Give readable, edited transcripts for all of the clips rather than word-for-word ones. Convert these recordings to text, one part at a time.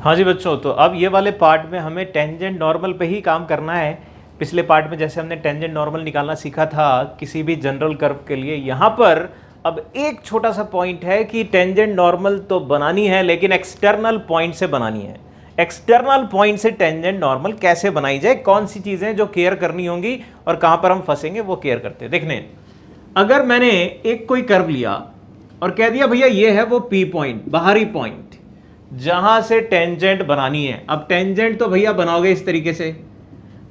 हाँ जी बच्चों, तो अब ये वाले पार्ट में हमें टेंजेंट नॉर्मल पे ही काम करना है। पिछले पार्ट में जैसे हमने टेंजेंट नॉर्मल निकालना सीखा था किसी भी जनरल कर्व के लिए, यहाँ पर अब एक छोटा सा पॉइंट है कि टेंजेंट नॉर्मल तो बनानी है लेकिन एक्सटर्नल पॉइंट से बनानी है। एक्सटर्नल पॉइंट से टेंजेंट नॉर्मल कैसे बनाई जाए, कौन सी चीज़ें जो केयर करनी होंगी और कहाँ पर हम फंसेंगे वो केयर करते हैं। देखने, अगर मैंने एक कोई कर्व लिया और कह दिया भैया ये है वो पी पॉइंट, बाहरी पॉइंट जहां से टेंजेंट बनानी है। अब टेंजेंट तो भैया बनाओगे इस तरीके से।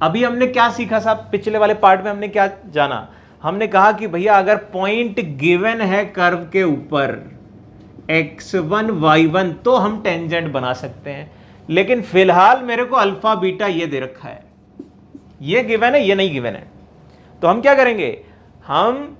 अभी हमने क्या सीखा साहब, पिछले वाले पार्ट में हमने क्या जाना, हमने कहा कि भैया अगर पॉइंट गिवन है कर्व के ऊपर x1 y1 तो हम टेंजेंट बना सकते हैं। लेकिन फिलहाल मेरे को अल्फा बीटा ये दे रखा है, ये गिवन है, ये नहीं गिवन है। तो हम क्या करेंगे, हम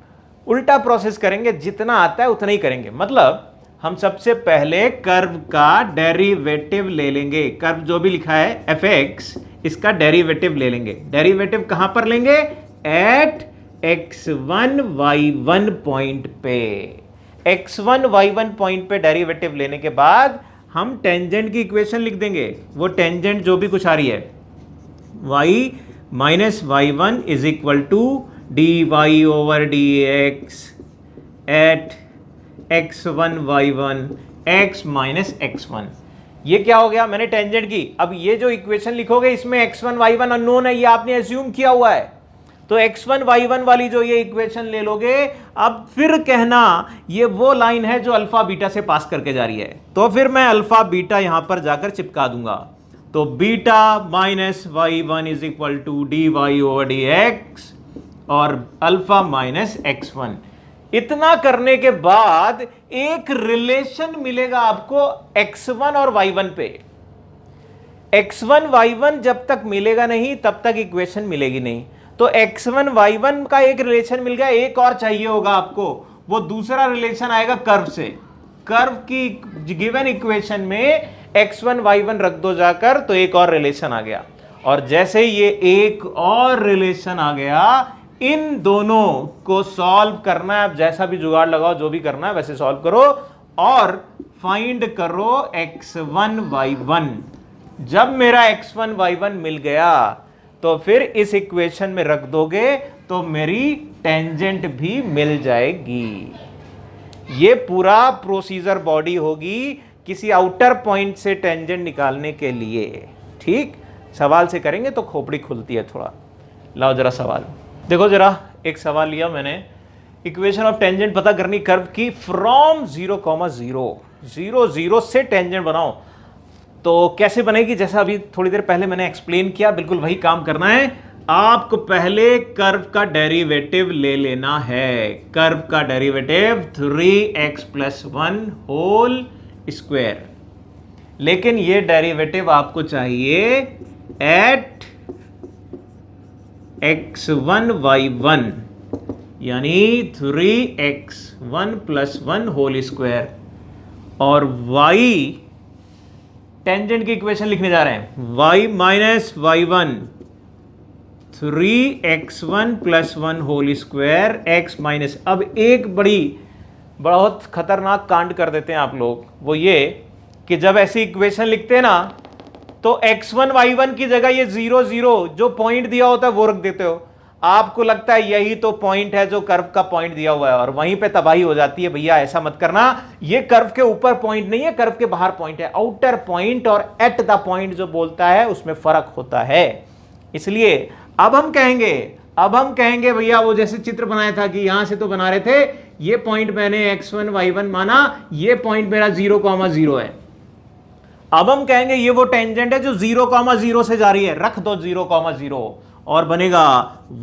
उल्टा प्रोसेस करेंगे, जितना आता है उतना ही करेंगे। मतलब हम सबसे पहले कर्व का डेरिवेटिव ले लेंगे। कर्व जो भी लिखा है fx, इसका डेरिवेटिव ले लेंगे। डेरिवेटिव कहां पर लेंगे, एट x1 y1 पॉइंट पे। x1 y1 पॉइंट पे डेरिवेटिव लेने के बाद हम टेंजेंट की इक्वेशन लिख देंगे। वो टेंजेंट जो भी कुछ आ रही है, y minus y1 is equal to dy over dx at x1 y1 x minus x1। ये क्या हो गया, मैंने टेंजेंट की। अब ये जो इक्वेशन लिखोगे इसमें x1 y1 अननोन है, ये आपने एज्यूम किया हुआ है। तो x1 y1 वाली जो ये इक्वेशन ले लोगे, अब फिर कहना ये वो लाइन है जो अल्फा बीटा से पास करके जा रही है। तो फिर मैं अल्फा बीटा यहां पर जाकर चिपका दूंगा। तो beta minus y1 is equal to dy over dx और अल्फा माइनस x1। इतना करने के बाद एक रिलेशन मिलेगा आपको x1 और y1 पे। x1 y1 जब तक मिलेगा नहीं तब तक इक्वेशन मिलेगी नहीं। तो x1 y1 का एक रिलेशन मिल गया, एक और चाहिए होगा आपको। वो दूसरा रिलेशन आएगा कर्व से। कर्व की गिवन इक्वेशन में x1 y1 रख दो जाकर, तो एक और रिलेशन आ गया। और जैसे ही ये एक और रिलेशन आ गया, इन दोनों को सॉल्व करना है। अब जैसा भी जुगाड़ लगाओ, जो भी करना है वैसे सॉल्व करो और फाइंड करो x1 y1। जब मेरा x1 y1 मिल गया तो फिर इस इक्वेशन में रख दोगे तो मेरी टेंजेंट भी मिल जाएगी। ये पूरा प्रोसीजर बॉडी होगी किसी आउटर पॉइंट से टेंजेंट निकालने के लिए। ठीक, सवाल से करेंगे तो खोपड़ी खुलती है थोड़ा। लाओ जरा सवाल देखो। जरा एक सवाल लिया मैंने, इक्वेशन ऑफ टेंजेंट पता करनी कर्व की फ्रॉम 0,0 0 से टेंजेंट बनाओ। तो कैसे बनेगी, जैसा अभी थोड़ी देर पहले मैंने एक्सप्लेन किया, बिल्कुल वही काम करना है। आपको पहले कर्व का डेरिवेटिव ले लेना है। कर्व का डेरिवेटिव 3x + 1 होल स्क्वायर। लेकिन ये डेरिवेटिव आपको चाहिए एट x1 y1 यानी 3x1 + 1 होल स्क्वायर। और y टेंजेंट की इक्वेशन लिखने जा रहे हैं, y minus y1 3x1 + 1 whole square x minus. अब एक बहुत खतरनाक कांड कर देते हैं आप लोग, वो ये कि जब ऐसी इक्वेशन लिखते हैं ना तो x1 y1 की जगह ये 0 0 जो पॉइंट दिया होता है वो रख देते हो। आपको लगता है यही तो पॉइंट है जो कर्व का पॉइंट दिया हुआ है, और वहीं पे तबाही हो जाती है। भैया ऐसा मत करना, ये कर्व के ऊपर पॉइंट नहीं है, कर्व के बाहर पॉइंट है। आउटर पॉइंट और एट द पॉइंट जो बोलता है उसमें फर्क होता है। इसलिए अब हम कहेंगे भैया वो जैसे चित्र बनाया था कि यहां से तो बना रहे थे, ये पॉइंट मैंने x1 y1 माना, ये पॉइंट मेरा 0,0 है। अब हम कहेंगे ये वो टेंजेंट है जो 0,0 से जा रही है, रख दो 0,0 और बनेगा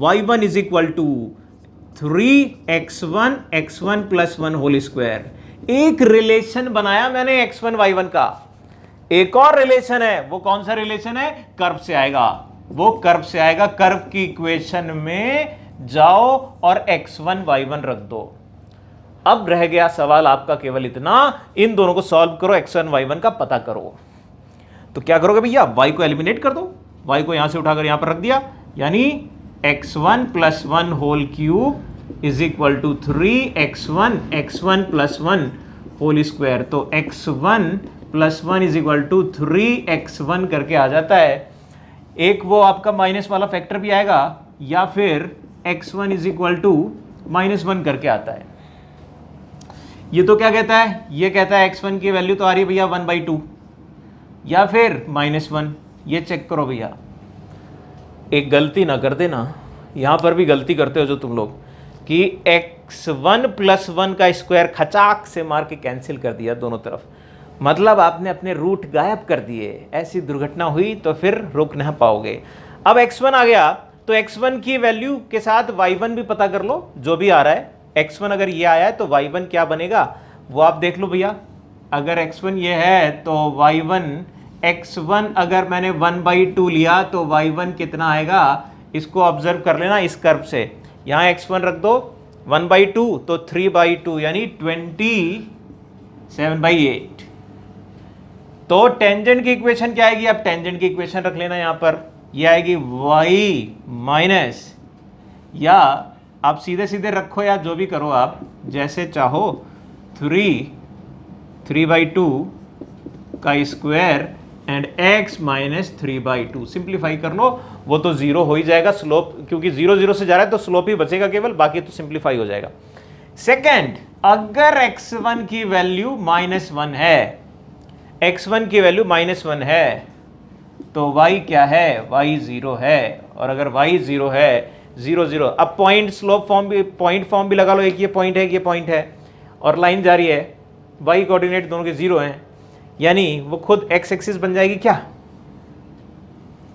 y1 is equal to 3x1 x1 + 1 whole square. एक रिलेशन बनाया मैंने x1 y1 का। एक और रिलेशन है, वो कौन सा रिलेशन है, कर्व से आएगा। वो कर्व से आएगा, कर्व की इक्वेशन में जाओ और x1 y1 रख दो। अब रह गया सवाल आपका केवल इतना, इन दोनों को सॉल्व करो, x1 y1 का पता करो। तो क्या करोगे भैया, y को एलिमिनेट कर दो, y को यहां से उठाकर यहां पर रख दिया, यानी x1 + 1 whole cube is equal to 3x1 x1 + 1 whole square. तो x1 plus 1 is equal to 3x1 करके आ जाता है। एक वो आपका माइनस वाला फैक्टर भी आएगा, या फिर x1 इज इक्वल टू -1 करके आता है। ये तो क्या कहता है, ये कहता है x1 की वैल्यू तो आ रही है भैया 1/2 या फिर -1। ये चेक करो भैया, एक गलती ना कर देना, यहां पर भी गलती करते हो जो तुम लोग, कि x1 + 1 का स्क्वायर खचाक से मार के कैंसिल कर दिया दोनों तरफ, मतलब आपने अपने रूट गायब कर दिए। ऐसी दुर्घटना हुई तो फिर रुक नहीं पाओगे। अब x1 आ गया तो x1 की वैल्यू के साथ y1 भी पता कर लो, जो भी आ रहा है। x1 अगर ये आया है तो y1 क्या बनेगा वो आप देख लो भैया। अगर x1 ये है तो y1, x1 अगर मैंने 1/2 लिया तो y1 कितना आएगा, इसको ऑब्जर्व कर लेना इस कर्व से। यहाँ x1 रख दो, 1/2 तो 3/2 यानी 27/8। तो टेंजेंट की इक्वेशन क्या आएगी, अब टेंजेंट की इक्वेशन रख लेना यहां पर, ये आएगी y माइनस, या आप सीधे सीधे रखो या जो भी करो आप जैसे चाहो, 3/2 का square and x minus 3/2 simplify कर लो, वो तो जीरो हो ही जाएगा स्लोप, क्योंकि 0 0 से जा रहा है तो स्लोप ही बचेगा केवल, बाकी तो सिंप्लीफाई हो जाएगा। सेकंड, अगर x1 की वैल्यू -1 है, x1 की वैल्यू -1 है तो y क्या है, y 0 है। और अगर y 0 है, 0 0, अब पॉइंट स्लोप फॉर्म भी, पॉइंट फॉर्म भी लगा लो, एक ये पॉइंट है एक ये पॉइंट है, और लाइन जा रही है, y कोऑर्डिनेट दोनों के 0 हैं, यानी वो खुद x एक्सिस बन जाएगी क्या।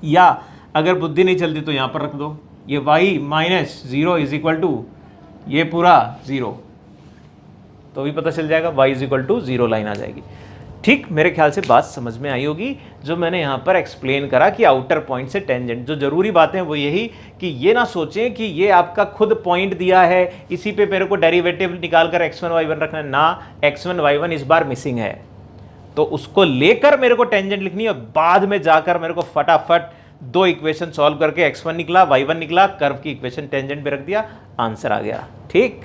या अगर बुद्धि नहीं चलती तो यहां पर रख दो, ये y minus 0 is equal to ये पूरा 0, तो भी पता चल जाएगा, y is equal to 0 line आ जाएगी। ठीक, मेरे ख्याल से बात समझ में आई होगी जो मैंने यहाँ पर एक्सप्लेन करा कि आउटर पॉइंट से टेंजेंट। जो जरूरी बातें वो यही कि ये ना सोचें कि ये आपका खुद पॉइंट दिया है, इसी पे मेरे को डेरिवेटिव निकाल कर x1 y1 रखना है ना, x1 y1 इस बार मिसिंग है, तो उसको लेकर मेरे को टेंजेंट लिखनी है। बाद में जाकर मेरे को फटाफट दो इक्वेशन सॉल्व करके x1 निकला y1 निकला, कर्व की इक्वेशन टेंजेंट पे रख दिया, आंसर आ गया। ठीक,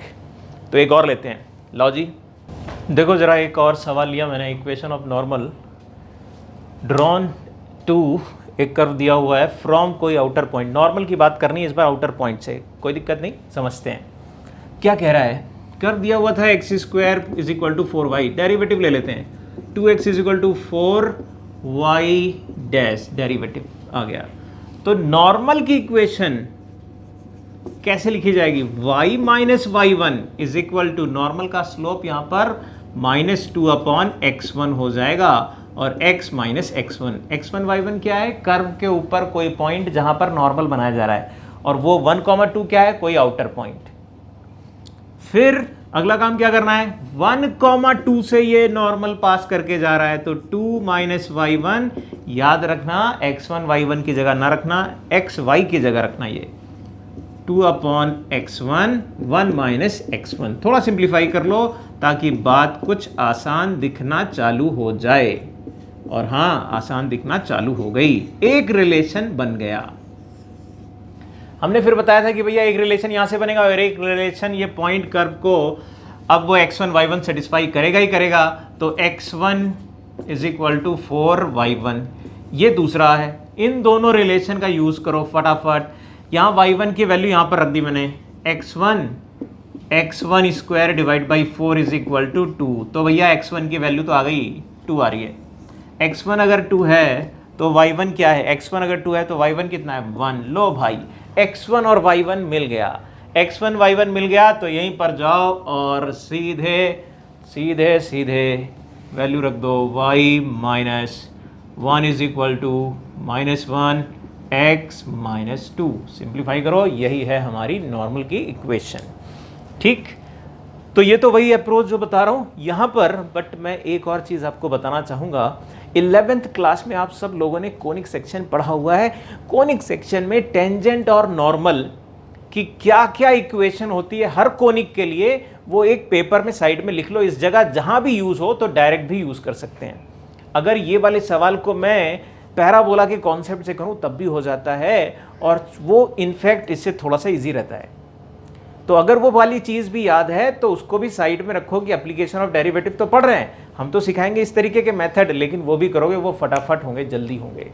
तो एक और लेते हैं, लो जी देखो जरा, एक और सवाल लिया मैंने, equation of normal drawn to, एक कर्व दिया हुआ है फ्रॉम कोई आउटर पॉइंट। नॉर्मल की बात करनी है इस बार आउटर पॉइंट से, कोई दिक्कत नहीं, समझते हैं क्या कह रहा है। कर्व दिया हुआ था x² is equal to 4y, derivative ले लेते हैं, 2x is equal to 4y dash, derivative आ गया। तो नॉर्मल की इक्वेशन कैसे लिखी जाएगी, y minus y1 is equal to, normal का स्लोप यहां पर -2/x1 हो जाएगा, और x minus x1, x1 y1 क्या है, कर्व के ऊपर कोई पॉइंट जहां पर नॉर्मल बनाया जा रहा है, और वो 1,2 क्या है, कोई आउटर पॉइंट। फिर अगला काम क्या करना है, 1,2 से ये नॉर्मल पास करके जा रहा है, तो 2 माइनस y1, याद रखना x1 y1 की जगह ना रखना, xy की जगह रखना, ये 2/x1 1 माइनस x1। थोड़ा सिंप्लीफाई कर लो ताकि बात कुछ आसान दिखना चालू हो जाए, और हाँ आसान दिखना चालू हो गई, एक रिलेशन बन गया। हमने फिर बताया था कि भैया एक रिलेशन यहां से बनेगा और एक रिलेशन ये पॉइंट कर्व को, अब वो x1 y1 सेटिस्फाई करेगा ही करेगा, तो x1 is equal to 4y1, ये दूसरा है। इन दोनों रिलेशन का यूज करो फटाफट। यहाँ y1 की वैल्यू यहाँ पर रख दी मैंने, x1 square divide by 4 is equal to 2, तो भैया x1 की वैल्यू तो आ गई 2 आ रही है। x1 अगर 2 है तो y1 क्या है, x1 अगर 2 है तो y1 कितना है 1। लो भाई x1 और y1 मिल गया, x1 y1 मिल गया, तो यहीं पर जाओ और सीधे सीधे सीधे वैल्यू रख दो, y minus 1 is equal to -1 x minus 2, simplify करो, यही है हमारी नॉर्मल की इक्वेशन। ठीक, तो ये तो वही अप्रोच जो बता रहा हूँ यहाँ पर, बट मैं एक और चीज़ आपको बताना चाहूँगा। 11th क्लास में आप सब लोगों ने कोनिक सेक्शन पढ़ा हुआ है। कोनिक सेक्शन में टेंजेंट और नॉर्मल की क्या क्या इक्वेशन होती है हर कोनिक के लिए, वो एक पेपर में साइड में लिख लो, इस जगह जहाँ भी यूज़ हो तो डायरेक्ट भी यूज़ कर सकते हैं। अगर ये वाले सवाल को मैं पैराबोला के कॉन्सेप्ट से करूँ तब भी हो जाता है, और वो इनफैक्ट इससे थोड़ा सा ईजी रहता है। तो अगर वो वाली चीज़ भी याद है तो उसको भी साइड में रखो कि एप्लीकेशन ऑफ डेरिवेटिव तो पढ़ रहे हैं, हम तो सिखाएंगे इस तरीके के मेथड, लेकिन वो भी करोगे वो फटाफट होंगे, जल्दी होंगे।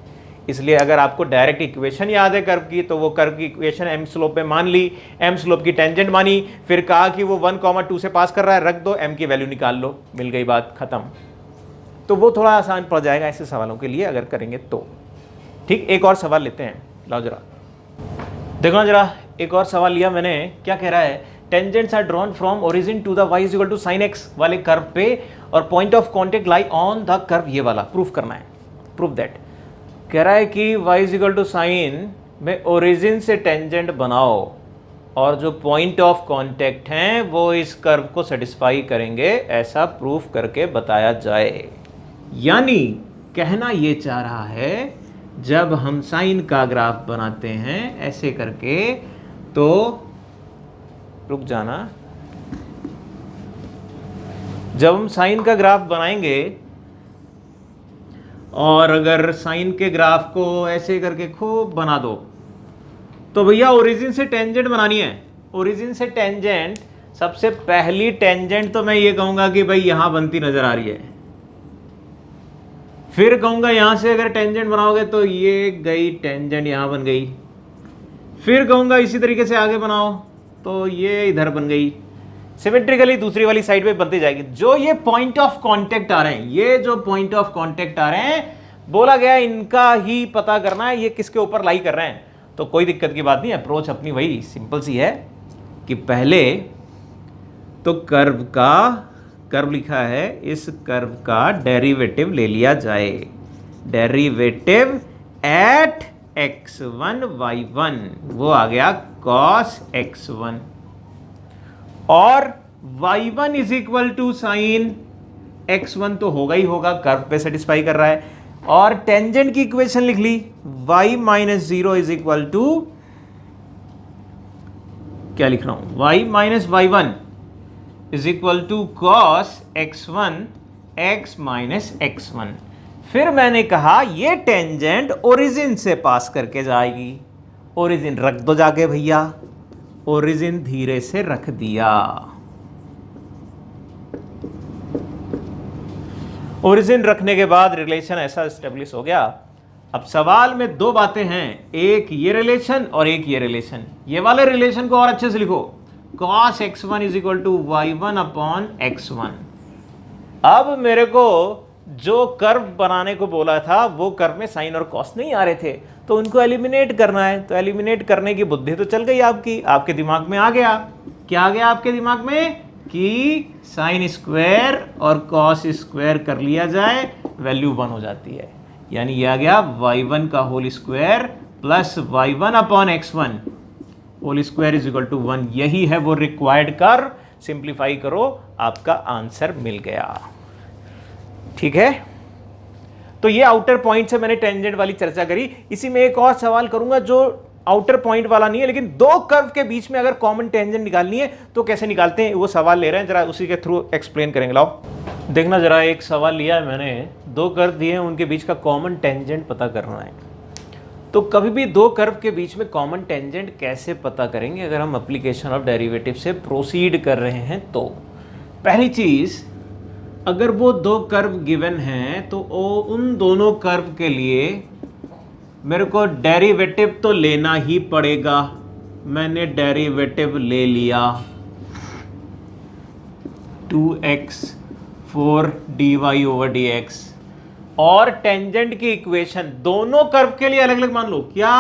इसलिए अगर आपको डायरेक्ट इक्वेशन याद है कर्व की, तो वो कर्व की इक्वेशन एम स्लोप में मान ली, एम स्लोप की टेंजेंट मानी, फिर कहा कि वो 1,2 से पास कर रहा है, रख दो, एम की वैल्यू निकाल लो, मिल गई बात, खत्म। तो वो थोड़ा आसान पड़ जाएगा ऐसे सवालों के लिए अगर करेंगे तो। ठीक, एक और सवाल लेते हैं, लाओ जरा देखो ना जरा, एक और सवाल लिया मैंने, क्या कह रहा है, tangents are drawn from origin to the Y is equal to sine X वाले कर्व पे और point of contact lie on the curve, ये वाला प्रूफ करना है, प्रूफ दैट। कह रहा है कि Y is equal to sine में ओरिजिन से टेंजेंट बनाओ और जो पॉइंट ऑफ कॉन्टेक्ट हैं वो इस कर्व को सेटिस्फाई करेंगे, ऐसा प्रूफ करके बताया जाए। यानी कहना ये चाह रहा है, जब हम साइन का ग्राफ बनाते हैं ऐसे करके, तो रुक जाना, जब हम साइन का ग्राफ बनाएंगे और अगर साइन के ग्राफ को ऐसे करके खूब बना दो, तो भैया ओरिजिन से टेंजेंट बनानी है। ओरिजिन से टेंजेंट, सबसे पहली टेंजेंट तो मैं ये कहूंगा कि भाई यहां बनती नजर आ रही है, फिर कहूंगा यहां से अगर टेंजेंट बनाओगे तो ये गई टेंजेंट, यहां बन गई, फिर कहूंगा इसी तरीके से आगे बनाओ तो ये इधर बन गई, सिमेट्रिकली दूसरी वाली साइड पे बनती जाएगी। जो ये पॉइंट ऑफ कांटेक्ट आ रहे हैं, ये जो पॉइंट ऑफ कांटेक्ट आ रहे हैं, बोला गया इनका ही पता करना है, ये किसके ऊपर लाई कर रहे हैं। तो कोई दिक्कत की बात नहीं, अप्रोच अपनी वही सिंपल सी है कि पहले तो कर्व लिखा है, इस कर्व का डेरिवेटिव ले लिया जाए, डेरिवेटिव एट x1 y1, वो आ गया cos x1, और y1 is equal to sign x1 तो होगा ही होगा, कर्व पे सेटिस्फाई कर रहा है, और टेंजेंट की इक्वेशन लिख ली, y minus 0 is equal to, क्या लिख रहा हूं, y minus y1 is equal to cos x1 x minus x1। फिर मैंने कहा ये टेंजेंट ओरिजिन से पास करके जाएगी, ओरिजिन रख दो जाके भैया, ओरिजिन धीरे से रख दिया, ओरिजिन रखने के बाद रिलेशन ऐसा एस्टेब्लिश हो गया। अब सवाल में दो बातें हैं, एक ये रिलेशन और एक ये रिलेशन। ये वाले रिलेशन को और अच्छे से लिखो, cos x1 is equal to y1 upon x1। अब मेरे को जो कर्व बनाने को बोला था वो कर्व में साइन और कॉस नहीं आ रहे थे, तो उनको एलिमिनेट करना है। तो एलिमिनेट करने की बुद्धि तो चल गई आपकी, आपके दिमाग में आ गया, क्या आ गया आपके दिमाग में कि साइन स्क्वायर और कॉस स्क्वायर कर लिया जाए, वैल्यू 1 हो जाती है। यानी ये आ गया y1 का whole square plus y1 upon x1 whole square is equal to 1। यही है वो रिक्वायर्ड कर्व, सिंप्लीफाई करो, आपका आंसर मिल गया। ठीक है, तो ये आउटर पॉइंट से मैंने टेंजेंट वाली चर्चा करी। इसी में एक और सवाल करूंगा जो आउटर पॉइंट वाला नहीं है, लेकिन दो कर्व के बीच में अगर कॉमन टेंजेंट निकालनी है तो कैसे निकालते हैं, वो सवाल ले रहे हैं, जरा उसी के थ्रू एक्सप्लेन करेंगे। लाओ देखना जरा, एक सवाल लिया है मैंने, दो कर्व दिए हैं, उनके बीच का कॉमन टेंजेंट पता करना है। तो कभी भी दो कर्व के बीच में कॉमन टेंजेंट कैसे पता करेंगे अगर हम एप्लीकेशन ऑफ डेरिवेटिव से प्रोसीड कर रहे हैं। तो पहली चीज, अगर वो दो कर्व गिवन हैं तो उन दोनों कर्व के लिए मेरे को डेरिवेटिव तो लेना ही पड़ेगा। मैंने डेरिवेटिव ले लिया, 2x 4 dy ओवर dx, और टेंजेंट की इक्वेशन दोनों कर्व के लिए अलग अलग मान लो। क्या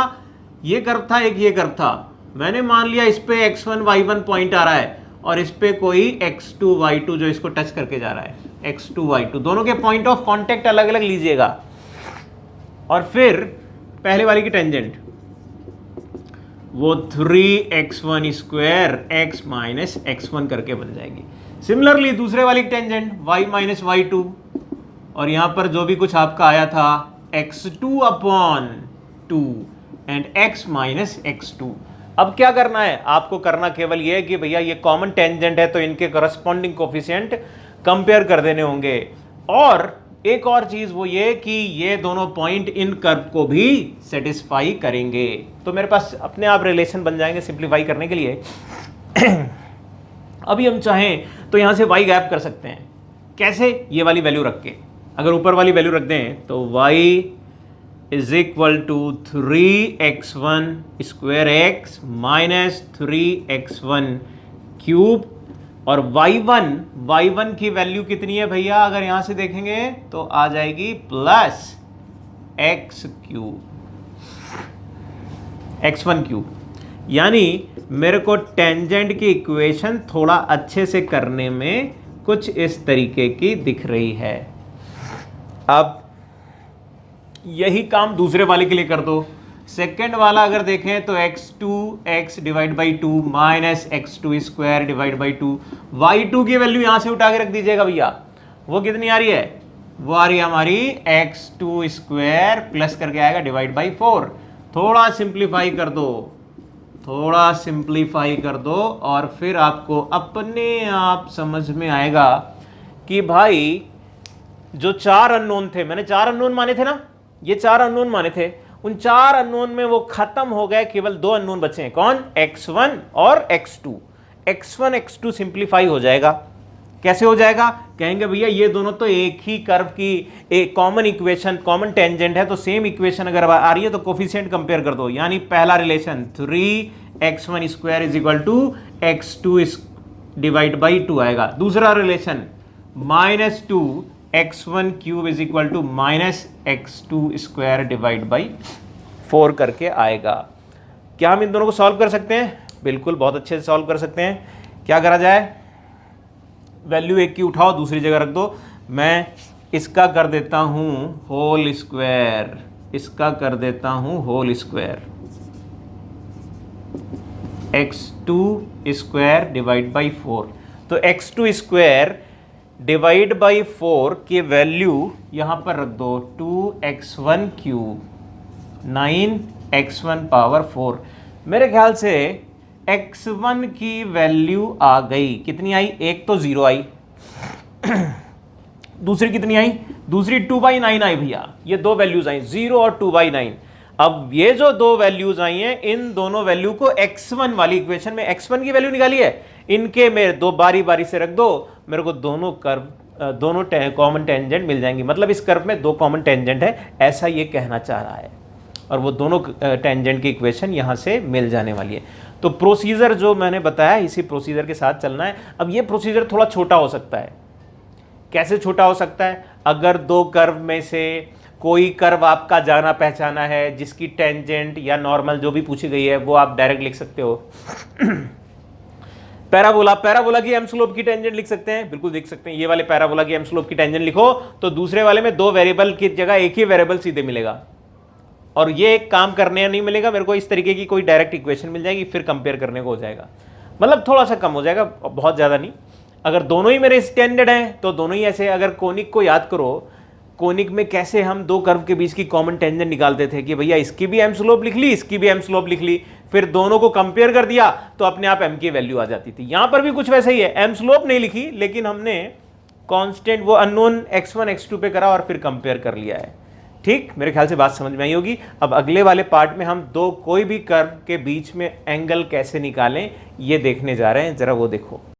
ये कर्व था, एक ये कर्व था, मैंने मान लिया इस पे x1 y1 पॉइंट आ रहा है और इस पे कोई x2 y2 जो इसको टच करके जा रहा है, x2 y2, दोनों के पॉइंट ऑफ कांटेक्ट अलग अलग लीजिएगा। और फिर पहले वाली की टेंजेंट वो 3x1 square x minus x1 करके बन जाएगी। सिमिलरली दूसरे वाली की टेंजेंट y माइनस y2, और यहां पर जो भी कुछ आपका आया था x2 upon 2 and x minus x2। अब क्या करना है आपको, करना केवल ये है कि भैया ये कॉमन टेंजेंट है तो इनके करस्पॉन्डिंग कोफिशिएंट कंपेयर कर देने होंगे। और एक और चीज वो ये कि ये दोनों पॉइंट इन कर्व को भी सेटिस्फाई करेंगे, तो मेरे पास अपने आप रिलेशन बन जाएंगे सिंप्लीफाई करने के लिए। अभी हम चाहें तो यहाँ से y गैप कर सकते हैं। कैसे? ये वाली वैल्यू रख के, अगर ऊपर वाली वैल्यू रख दें तो y is equal to 3x1 square x minus 3x1 cube, और y1 की वैल्यू कितनी है भैया? अगर यहां से देखेंगे तो आ जाएगी plus x cube, x1 cube. यानी मेरे को टेंजेंट की इक्वेशन थोड़ा अच्छे से करने में कुछ इस तरीके की दिख रही है। अब यही काम दूसरे वाले के लिए कर दो। सेकेंड वाला अगर देखें तो x2 divide by 2 minus x2 square divide by 2, y2 की वैल्यू यहां से उठा के रख दीजिएगा भैया। वो कितनी आ रही है? वो आ रही है हमारी x2 स्क्वायर प्लस करके आएगा डिवाइड बाई 4। थोड़ा सिंप्लीफाई कर दो, थोड़ा सिंप्लीफाई कर दो, और फिर आपको अपने आप समझ में आएगा कि भाई जो 4 अननोन थे, मैंने 4 अननोन माने थे ना, ये 4 अननोन माने थे, उन 4 अननोन में वो खत्म हो गए, केवल 2 अननोन बचे हैं। कौन? x1 और x2। x1 x2 सिंप्लीफाई हो जाएगा। कैसे हो जाएगा? कहेंगे भैया ये दोनों तो एक ही कर्व की एक कॉमन इक्वेशन, कॉमन टेंजेंट है, तो सेम इक्वेशन अगर आ रही है तो कोफिशिएंट कंपेयर कर दो। यानी पहला relation 3x1 square is equal to x2 divide by 2 आएगा। दूसरा relation -2 x1 cube is equal to minus x2 square divide by 4 करके आएगा। क्या हम इन दोनों को सॉल्व कर सकते हैं? बिल्कुल, बहुत अच्छे से सॉल्व कर सकते हैं। क्या करा जाए? वैल्यू एक की उठाओ, दूसरी जगह रख दो। मैं इसका कर देता हूं होल स्क्वायर, इसका कर देता हूं whole square, x2 square divide by 4। तो x2 स्क्वायर डिवाइड बाई 4 की वैल्यू यहां पर रख दो 2x1 क्यूब 9x1 पावर 4। मेरे ख्याल से x1 की वैल्यू आ गई, कितनी आई? एक तो 0 आई, दूसरी कितनी आई? दूसरी 2/9 आई भैया। ये दो वैल्यूज आई, 0 और 2/9। अब ये जो दो वैल्यूज आई हैं, इन दोनों वैल्यू को x1 वाली इक्वेशन में x1 की वैल्यू निकाली है, इनके में दो बारी बारी से रख दो, मेरे को दोनों कर्व, दोनों कॉमन टेंजेंट मिल जाएंगी। मतलब इस कर्व में दो कॉमन टेंजेंट है, ऐसा ये कहना चाह रहा है, और वो दोनों टेंजेंट की इक्वेशन यहां से मिल जाने वाली है। तो प्रोसीजर जो मैंने बताया, इसी प्रोसीजर के साथ चलना है। अब ये प्रोसीजर थोड़ा छोटा हो सकता है। कैसे छोटा हो सकता है? अगर दो कर्व में से कोई कर्व आपका जाना पहचाना है, जिसकी टेंजेंट या नॉर्मल जो भी पूछी गई है वो आप डायरेक्ट लिख सकते हो। पैराबोला की एम स्लोप की टेंजेंट लिख सकते हैं, बिल्कुल लिख सकते हैं। ये वाले पैराबोला की एम स्लोप की टेंजेंट लिखो तो दूसरे वाले में दो वेरिएबल की जगह एक ही वेरिएबल सीधे मिलेगा, और ये एक काम करने नहीं मिलेगा मेरे को, इस तरीके की कोई डायरेक्ट इक्वेशन मिल जाएगी, फिर कंपेयर करने को हो जाएगा। मतलब थोड़ा सा कम हो जाएगा, बहुत ज़्यादा नहीं। अगर दोनों ही मेरे स्टैंडर्ड हैं तो दोनों ही ऐसे। अगर कोनिक को याद करो, कोनिक में कैसे हम दो कर्व के बीच की कॉमन टेंजेंट निकालते थे कि भैया इसकी भी एम स्लोप लिख ली, इसकी भी एम स्लोप लिख ली, फिर दोनों को कंपेयर कर दिया तो अपने आप एम की वैल्यू आ जाती थी। यहां पर भी कुछ वैसा ही है, एम स्लोप नहीं लिखी, लेकिन हमने कांस्टेंट वो अननोन x1 x2 पे करा और फिर कंपेयर कर लिया है। ठीक, मेरे ख्याल से बात समझ में आई होगी। अब अगले वाले पार्ट में हम दो कोई भी कर्व के बीच में एंगल कैसे निकालें ये देखने जा रहे हैं, जरा वो देखो।